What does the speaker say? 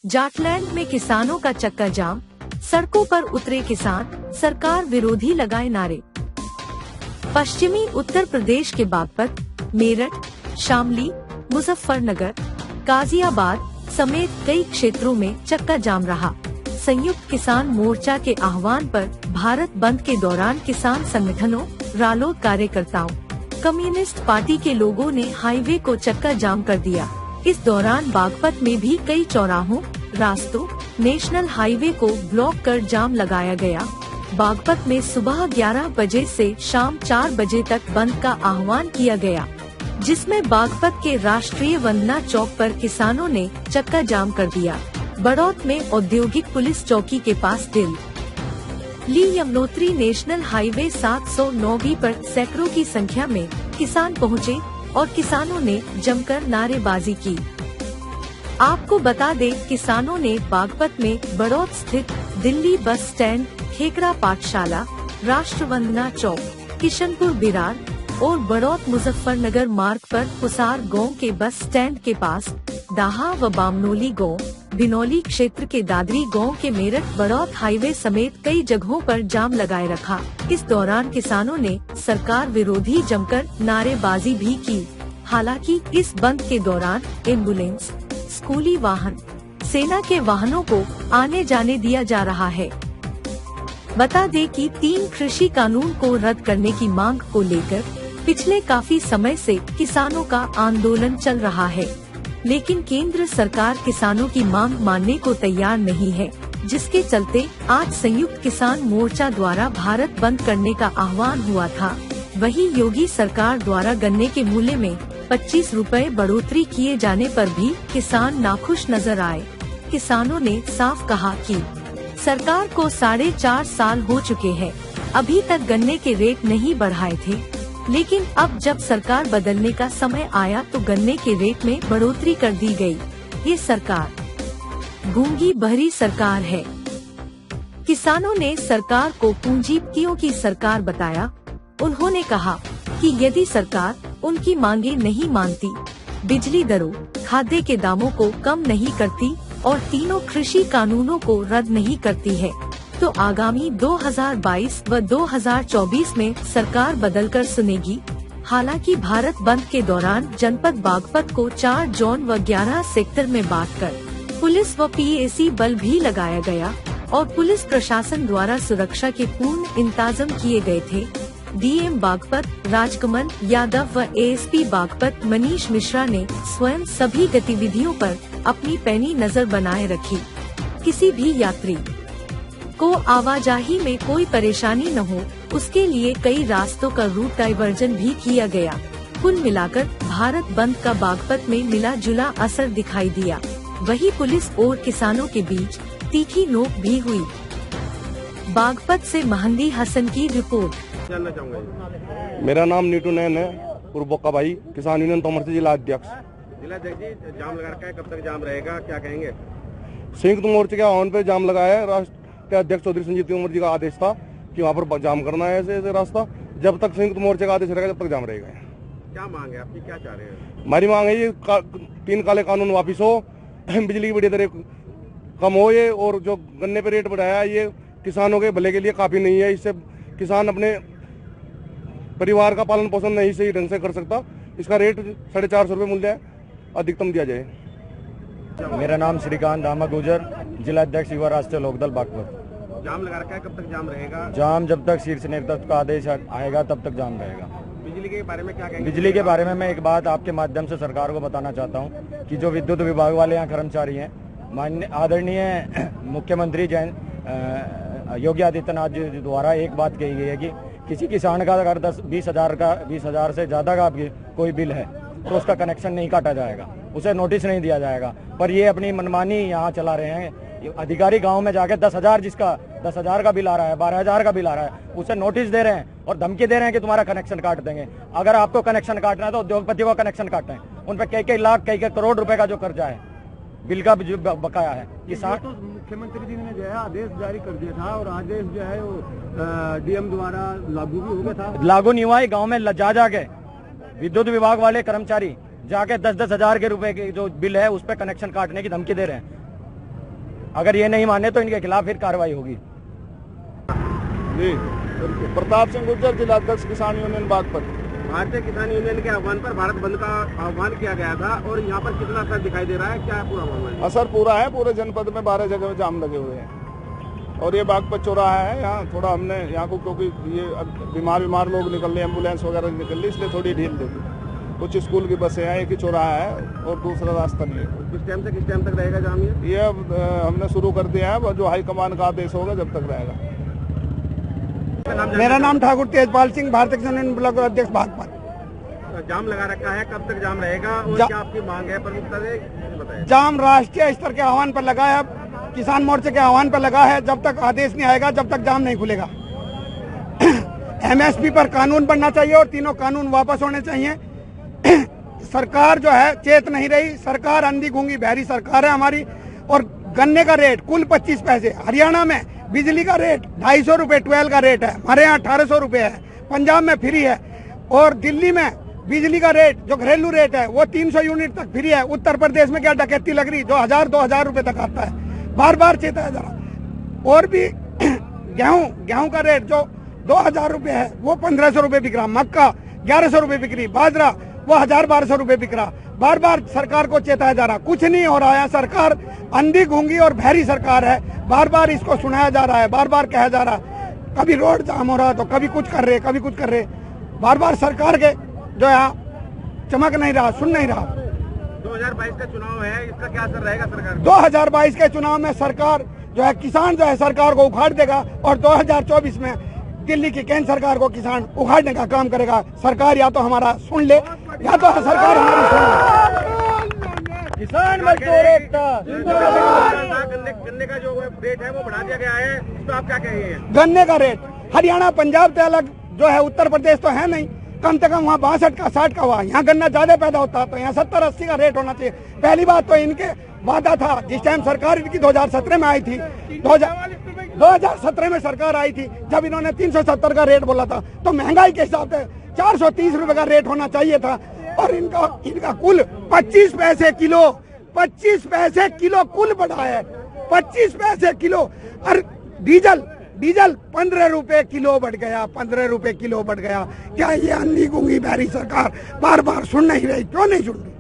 जाटलैंड में किसानों का चक्का जाम, सड़कों पर उतरे किसान, सरकार विरोधी लगाए नारे। पश्चिमी उत्तर प्रदेश के बागपत, मेरठ, शामली, मुजफ्फरनगर, गाजियाबाद समेत कई क्षेत्रों में चक्का जाम रहा। संयुक्त किसान मोर्चा के आह्वान पर भारत बंद के दौरान किसान संगठनों, रालोद कार्यकर्ताओं, कम्युनिस्ट पार्टी के लोगों ने हाईवे को चक्का जाम कर दिया। इस दौरान बागपत में भी कई चौराहों, रास्तों, नेशनल हाईवे को ब्लॉक कर जाम लगाया गया। बागपत में सुबह 11 बजे से शाम 4 बजे तक बंद का आह्वान किया गया, जिसमें बागपत के राष्ट्रीय वंदना चौक पर किसानों ने चक्का जाम कर दिया। बड़ौत में औद्योगिक पुलिस चौकी के पास दिल्ली यमुनोत्री नेशनल हाईवे 709 पर सैकड़ों की संख्या में किसान पहुँचे और किसानों ने जमकर नारेबाजी की। आपको बता दें, किसानों ने बागपत में बड़ौत स्थित दिल्ली बस स्टैंड, खेकड़ा पाठशाला, राष्ट्रवंदना चौक, किशनपुर बिरार और बड़ौत मुजफ्फरनगर मार्ग पर पुसार गांव के बस स्टैंड के पास, दाहा व बामनोली गांव, बिनौली क्षेत्र के दादरी गांव के मेरठ बड़ौत हाईवे समेत कई जगहों पर जाम लगाए रखा। इस दौरान किसानों ने सरकार विरोधी जमकर नारेबाजी भी की। हालांकि इस बंद के दौरान एम्बुलेंस, स्कूली वाहन, सेना के वाहनों को आने जाने दिया जा रहा है। बता दें कि 3 कृषि कानून को रद्द करने की मांग को लेकर पिछले काफी समय से किसानों का आंदोलन चल रहा है, लेकिन केंद्र सरकार किसानों की मांग मानने को तैयार नहीं है, जिसके चलते आज संयुक्त किसान मोर्चा द्वारा भारत बंद करने का आह्वान हुआ था। वहीं योगी सरकार द्वारा गन्ने के मूल्य में 25 रुपए बढ़ोतरी किए जाने पर भी किसान नाखुश नजर आए। किसानों ने साफ कहा कि सरकार को 4.5 साल हो चुके हैं, अभी तक गन्ने के रेट नहीं बढ़ाए थे, लेकिन अब जब सरकार बदलने का समय आया तो गन्ने के रेट में बढ़ोतरी कर दी गई। ये सरकार गूंगी बहरी सरकार है। किसानों ने सरकार को पूंजीपतियों की सरकार बताया। उन्होंने कहा कि यदि सरकार उनकी मांगे नहीं मानती, बिजली दरों, खाद्य के दामों को कम नहीं करती और तीनों कृषि कानूनों को रद्द नहीं करती है, तो आगामी 2022 व 2024 में सरकार बदलकर सुनेगी। हालांकि भारत बंद के दौरान जनपद बागपत को 4 जोन व 11 सेक्टर में बांटकर पुलिस व पीएसी बल भी लगाया गया और पुलिस प्रशासन द्वारा सुरक्षा के पूर्ण इंतजाम किए गए थे। डीएम बागपत राजकमल यादव व एएसपी बागपत मनीष मिश्रा ने स्वयं सभी गतिविधियों पर अपनी पैनी नजर बनाए रखी। किसी भी यात्री को आवाजाही में कोई परेशानी न हो, उसके लिए कई रास्तों का रूट डाइवर्जन भी किया गया। कुल मिलाकर भारत बंद का बागपत में मिला जुला असर दिखाई दिया। वहीं पुलिस और किसानों के बीच तीखी नोक भी हुई। बागपत से महंदी हसन की रिपोर्ट। जानना चाहूँगा। मेरा नाम नीटू नैन है, पूर्व बोका भाई, किसान यूनियन तोमर से जिला अध्यक्ष। जिला अध्यक्ष जी, जाम लगा रखा है, कब तक जाम रहेगा, क्या कहेंगे? संयुक्त मोर्चे के आह्वान पे जाम लगाया है। राष्ट्रीय अध्यक्ष चौधरी संजीव तोमर जी का आदेश था कि वहाँ पर जाम करना है ऐसे रास्ता। जब तक संयुक्त मोर्चे का आदेश रहेगा जब तक जाम रहेगा। क्या मांग है आपकी, क्या चाह रहे हैं? हमारी मांग है ये 3 काले कानून वापिस हो, बिजली की बढ़ी दरें कम हो ये, और जो गन्ने पे रेट बढ़ाया है ये किसानों के भले के लिए काफी नहीं है। इससे किसान अपने परिवार का पालन पोषण नहीं सही ढंग से कर सकता। इसका रेट 450 रुपये मूल्य है, अधिकतम दिया जाए। मेरा नाम श्रीकांत दामा गुजर, जिला अध्यक्ष युवा राष्ट्रीय लोकदल बागपत। जाम लगा रखा है, कब तक जाम रहेगा? जाम जब तक शीर्ष नेतृत्व का आदेश आएगा तब तक जाम रहेगा। बिजली के बारे में क्या कहेंगे? बिजली के बारे में मैं एक बात आपके माध्यम से सरकार को बताना चाहता हूँ कि जो विद्युत विभाग वाले यहाँ कर्मचारी हैं, माननीय आदरणीय मुख्यमंत्री योगी आदित्यनाथ जी द्वारा एक बात कही गई है कि किसी किसान का अगर 20 हजार से ज्यादा का कोई बिल है तो उसका कनेक्शन नहीं काटा जाएगा, उसे नोटिस नहीं दिया जाएगा। पर ये अपनी मनमानी यहाँ चला रहे हैं। अधिकारी गांव में जाके 10,000 का बिल आ रहा है, 12,000 का बिल आ रहा है, उसे नोटिस दे रहे हैं और धमकी दे रहे हैं कि तुम्हारा कनेक्शन काट देंगे। अगर आपको कनेक्शन काटना है तो उद्योगपति को कनेक्शन काटना है। उन पर कई लाख कई करोड़ रुपए का जो कर्जा है, बिल का जो बकाया है। किसान तो मुख्यमंत्री जी ने जो है आदेश जारी कर दिया था और आदेश जो है वो डीएम द्वारा लागू भी हो गया था। लागू नहीं हुआ है। गाँव में जाके विद्युत विभाग वाले कर्मचारी जाके 10,000 के रुपए के जो बिल है उस पर कनेक्शन काटने की धमकी दे रहे हैं। अगर ये नहीं माने तो इनके खिलाफ फिर कार्रवाई होगी। जी, प्रताप सिंह गुर्जर, जिला अध्यक्ष किसान यूनियन बागपत। भारतीय किसान यूनियन के आह्वान पर भारत बंद का आह्वान किया गया था और यहाँ पर कितना असर दिखाई दे रहा है, क्या है पूरा मामला? असर पूरा है, पूरे जनपद में 12 जगह में जाम लगे हुए हैं और ये बागपत चौराहा है। यहाँ थोड़ा हमने यहाँ को, क्योंकि ये बीमार लोग निकल रहे, एम्बुलेंस वगैरह निकल रही, इसलिए थोड़ी ढील दे दी। कुछ स्कूल की बसें हैं, एक ही चौराहा है और दूसरा रास्ता नहीं है। किस टाइम से किस टाइम तक रहेगा जाम ये अब हमने शुरू कर दिया है, जो हाईकमान का आदेश होगा जब तक रहेगा। मेरा नाम ठाकुर तेजपाल सिंह, भारतीय किसान यूनियन ब्लॉक अध्यक्ष बागपत। जाम लगा रखा है, कब तक जाम रहेगा और क्या आपकी मांग है प्रमुखता से बताएं? जाम राष्ट्रीय स्तर के आह्वान पर लगा है, किसान मोर्चे के आह्वान पर लगा है। जब तक आदेश नहीं आएगा जब तक जाम नहीं खुलेगा। एमएसपी पर कानून बनना चाहिए और तीनों कानून वापस होने चाहिए। सरकार जो है चेत नहीं रही, सरकार अंधी गूंगी बहरी सरकार है हमारी। और गन्ने का रेट कुल 25 पैसे, हरियाणा में बिजली का रेट 250 रुपए 12 का रेट है, हमारे यहाँ 1800 रुपए है, पंजाब में फ्री है। और दिल्ली में बिजली का रेट जो घरेलू रेट है वो 300 यूनिट तक फ्री है। उत्तर प्रदेश में क्या डकैती लग रही, जो 1000-2000 रुपए तक आता है। बार बार चेता है जरा। और भी गेहूं का रेट जो 2000 रुपए है वो 1500 रुपए बिक रहा, मक्का 1100 रुपए बिक रही, बाजरा वो 1000-1200 रुपए बिक रहा। बार बार सरकार को चेताया जा रहा, कुछ नहीं हो रहा है। सरकार अंधी गूंगी और बहरी सरकार है। बार बार इसको सुनाया जा रहा है, बार बार कहा जा रहा है। कभी रोड जाम हो रहा तो कभी कुछ कर रहे, कभी कुछ कर रहे। बार बार सरकार के जो है चमक नहीं रहा, सुन नहीं रहा। 2022 का चुनाव है, इसका क्या असर रहेगा सरकार? 2022 के चुनाव में सरकार जो है, किसान जो है सरकार को उखाड़ देगा और 2024 में दिल्ली की केंद्र सरकार को किसान उखाड़ने का काम करेगा। सरकार या तो हमारा सुन ले या तो सरकार हमारी सुन ले। किसान मजदूर एकता गन्ने का जो रेट है वो बढ़ा दिया गया है, इस पर आप क्या कहेंगे? गन्ने का रेट हरियाणा पंजाब से अलग जो है, उत्तर प्रदेश तो है नहीं, कम से कम वहाँ 62 का 60 का हुआ। यहाँ गन्ना ज्यादा पैदा होता तो यहाँ 70-80 का रेट होना चाहिए। पहली बात तो इनके वादा था जिस टाइम सरकार इनकी 2017 में आई थी, 2017 में सरकार आई थी, जब इन्होंने 370 का रेट बोला था तो महंगाई के हिसाब से 430 रुपए का रेट होना चाहिए था। और इनका कुल 25 पैसे किलो कुल बढ़ा है, 25 पैसे किलो। और डीजल 15 रुपए किलो बढ़ गया, 15 रुपए किलो बढ़ गया। क्या ये अंधी गूंगी बहरी सरकार बार बार सुन नहीं रही? क्यों नहीं सुन रही?